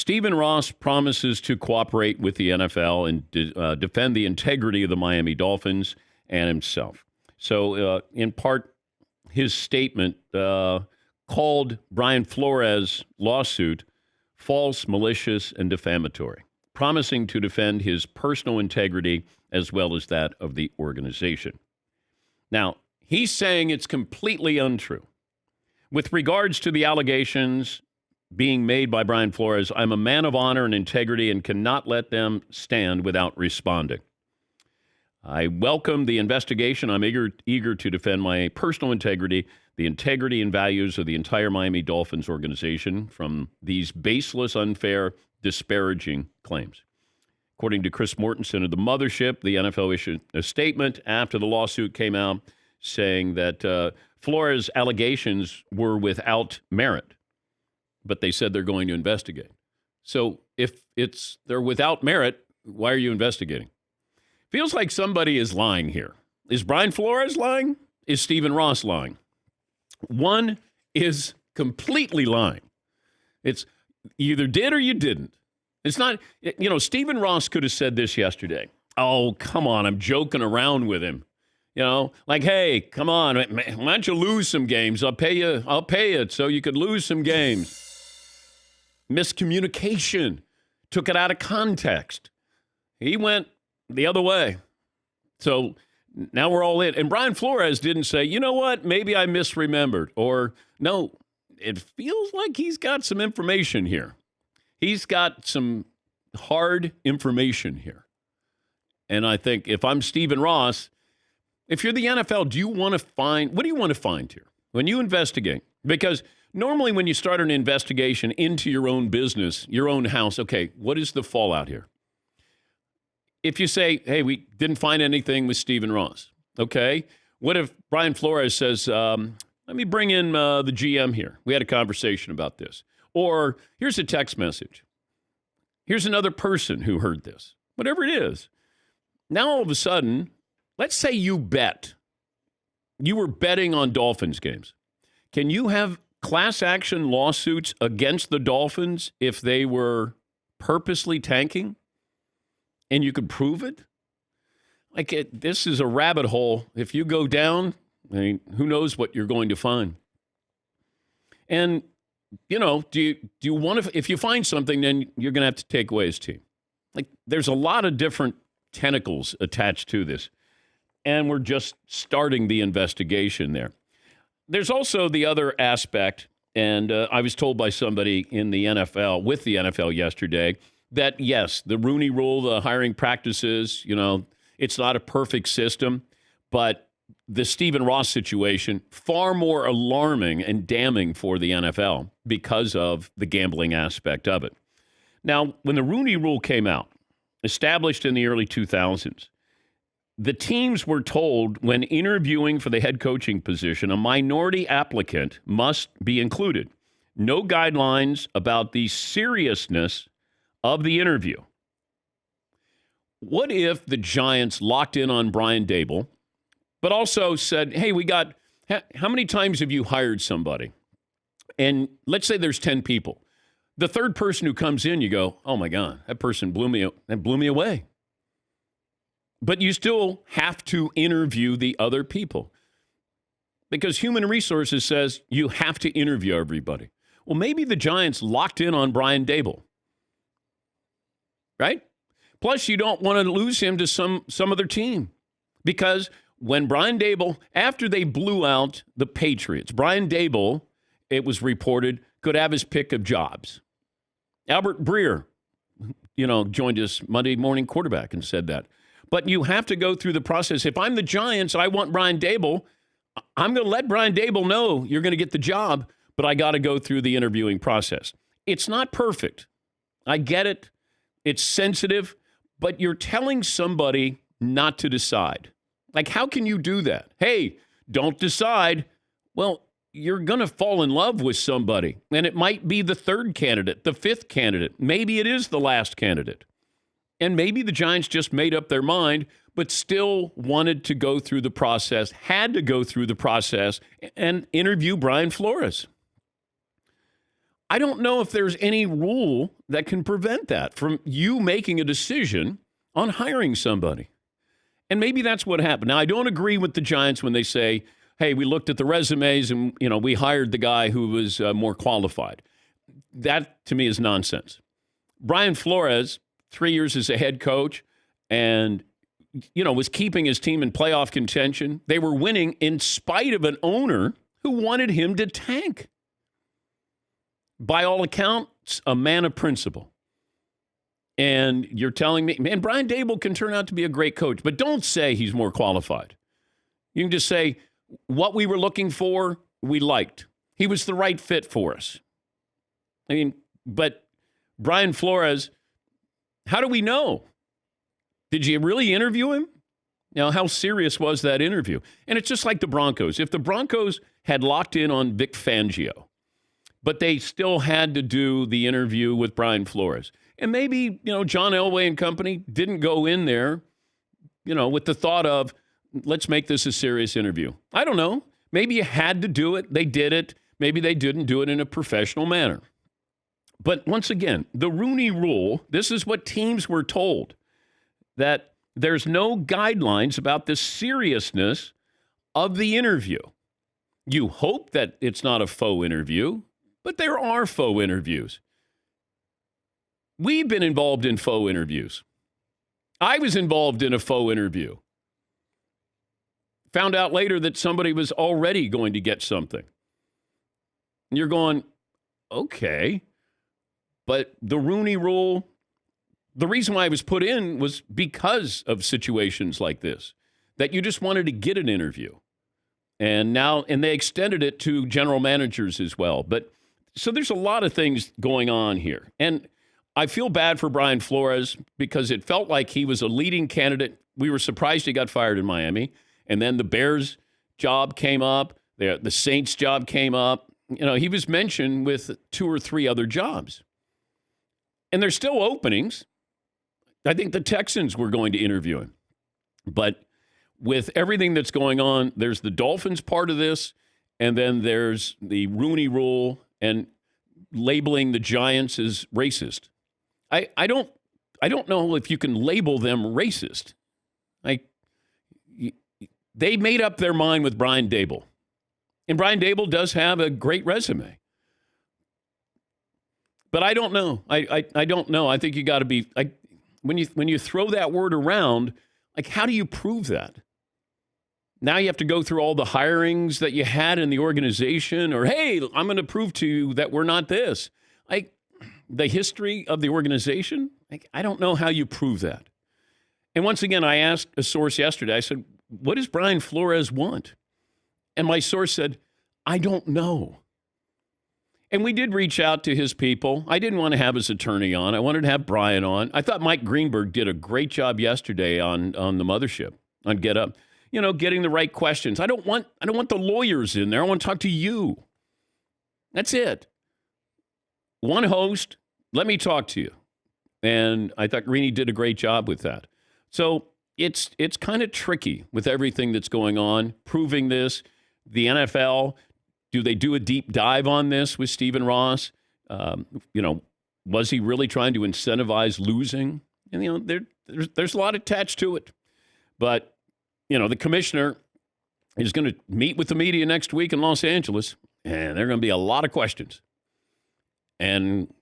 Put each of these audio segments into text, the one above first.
Stephen Ross promises to cooperate with the NFL and defend the integrity of the Miami Dolphins and himself. So, in part, his statement called Brian Flores' lawsuit false, malicious, and defamatory, promising to defend his personal integrity as well as that of the organization. Now, he's saying it's completely untrue. With regards to the allegations being made by Brian Flores, I'm a man of honor and integrity and cannot let them stand without responding. I welcome the investigation. I'm eager to defend my personal integrity, the integrity and values of the entire Miami Dolphins organization from these baseless, unfair, disparaging claims. According to Chris Mortensen of the Mothership, the NFL issued a statement after the lawsuit came out saying that Flores' allegations were without merit, but they said they're going to investigate. So if they're without merit, why are you investigating? Feels like somebody is lying here. Is Brian Flores lying? Is Stephen Ross lying? One is completely lying. It's you either did or you didn't. It's not, Stephen Ross could have said this yesterday. Oh, come on, I'm joking around with him. Like, hey, come on, why don't you lose some games? I'll pay you so you could lose some games. Miscommunication. Took it out of context. He went the other way. So now we're all in. And Brian Flores didn't say, you know what, maybe I misremembered. Or, no, it feels like he's got some information here. He's got some hard information here. And I think if I'm Stephen Ross, if you're the NFL, what do you want to find here when you investigate? Because normally when you start an investigation into your own business, your own house, okay, what is the fallout here? If you say, hey, we didn't find anything with Stephen Ross, okay, what if Brian Flores says, let me bring in the GM here. We had a conversation about this. Or here's a text message. Here's another person who heard this. Whatever it is. Now all of a sudden, let's say you were betting on Dolphins games. Can you have class action lawsuits against the Dolphins if they were purposely tanking? And you could prove it? This is a rabbit hole. If you go down, who knows what you're going to find? And, do you want to, if you find something, then you're going to have to take away his team. There's a lot of different tentacles attached to this. And we're just starting the investigation there. There's also the other aspect, and I was told by somebody in the NFL, with the NFL yesterday, that yes, the Rooney rule, the hiring practices, it's not a perfect system, but the Stephen Ross situation, far more alarming and damning for the NFL because of the gambling aspect of it. Now, when the Rooney rule came out, established in the early 2000s, the teams were told when interviewing for the head coaching position, a minority applicant must be included. No guidelines about the seriousness of the interview. What if the Giants locked in on Brian Daboll, but also said, hey, how many times have you hired somebody? And let's say there's 10 people. The third person who comes in, you go, oh my God, that person blew me away. But you still have to interview the other people because human resources says you have to interview everybody. Well, maybe the Giants locked in on Brian Daboll, right? Plus, you don't want to lose him to some other team because when Brian Daboll, after they blew out the Patriots, Brian Daboll, it was reported, could have his pick of jobs. Albert Breer, joined us Monday Morning Quarterback and said that. But you have to go through the process. If I'm the Giants, I want Brian Daboll. I'm going to let Brian Daboll know you're going to get the job, but I got to go through the interviewing process. It's not perfect. I get it. It's sensitive, but you're telling somebody not to decide. How can you do that? Hey, don't decide. Well, you're going to fall in love with somebody, and it might be the third candidate, the fifth candidate. Maybe it is the last candidate. And maybe the Giants just made up their mind, but still wanted to go through the process, had to go through the process, and interview Brian Flores. I don't know if there's any rule that can prevent that from you making a decision on hiring somebody. And maybe that's what happened. Now, I don't agree with the Giants when they say, hey, we looked at the resumes and, we hired the guy who was more qualified. That, to me, is nonsense. Brian Flores, 3 years as a head coach and, was keeping his team in playoff contention. They were winning in spite of an owner who wanted him to tank. By all accounts, a man of principle. And you're telling me, man, Brian Daboll can turn out to be a great coach, but don't say he's more qualified. You can just say, what we were looking for, we liked. He was the right fit for us. But Brian Flores, how do we know? Did you really interview him? How serious was that interview? And it's just like the Broncos. If the Broncos had locked in on Vic Fangio, but they still had to do the interview with Brian Flores, and maybe, John Elway and company didn't go in there, with the thought of, let's make this a serious interview. I don't know. Maybe you had to do it. They did it. Maybe they didn't do it in a professional manner. But once again, the Rooney Rule, this is what teams were told, that there's no guidelines about the seriousness of the interview. You hope that it's not a faux interview, but there are faux interviews. We've been involved in faux interviews. I was involved in a faux interview. Found out later that somebody was already going to get something. And you're going, okay. But the Rooney Rule, the reason why I was put in was because of situations like this, that you just wanted to get an interview. And they extended it to general managers as well. But so there's a lot of things going on here. And I feel bad for Brian Flores because it felt like he was a leading candidate. We were surprised he got fired in Miami. And then the Bears job came up. The Saints job came up. He was mentioned with 2 or 3 other jobs. And there's still openings. I think the Texans were going to interview him. But with everything that's going on, there's the Dolphins part of this, and then there's the Rooney Rule and labeling the Giants as racist. I don't know if you can label them racist. They made up their mind with Brian Daboll. And Brian Daboll does have a great resume. But I don't know. I don't know. I think you got to be when you throw that word around, how do you prove that? Now you have to go through all the hirings that you had in the organization, or hey, I'm going to prove to you that we're not this. The history of the organization, I don't know how you prove that. And once again, I asked a source yesterday, I said, what does Brian Flores want? And my source said, I don't know. And we did reach out to his people. I didn't want to have his attorney on. I wanted to have Brian on. I thought Mike Greenberg did a great job yesterday on the mothership, on Get Up. Getting the right questions. I don't want the lawyers in there. I want to talk to you. That's it. One host, let me talk to you. And I thought Rooney did a great job with that. So it's kind of tricky with everything that's going on, proving this. The NFL, do they do a deep dive on this with Stephen Ross? Was he really trying to incentivize losing? And, there's a lot attached to it. But, the commissioner is going to meet with the media next week in Los Angeles, and there are going to be a lot of questions. And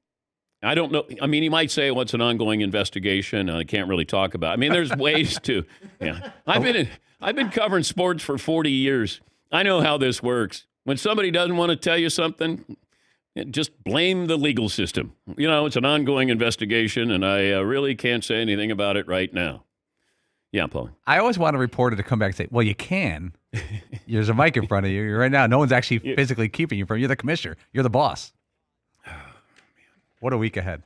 I don't know. I mean, he might say, well, it's an ongoing investigation, and I can't really talk about it. I mean, there's ways to. Yeah, I've been covering sports for 40 years. I know how this works. When somebody doesn't want to tell you something, just blame the legal system. It's an ongoing investigation, and I really can't say anything about it right now. Yeah, Paul. I always want a reporter to come back and say, well, you can. There's a mic in front of you right now. No one's actually physically keeping you from. You're the commissioner. You're the boss. What a week ahead.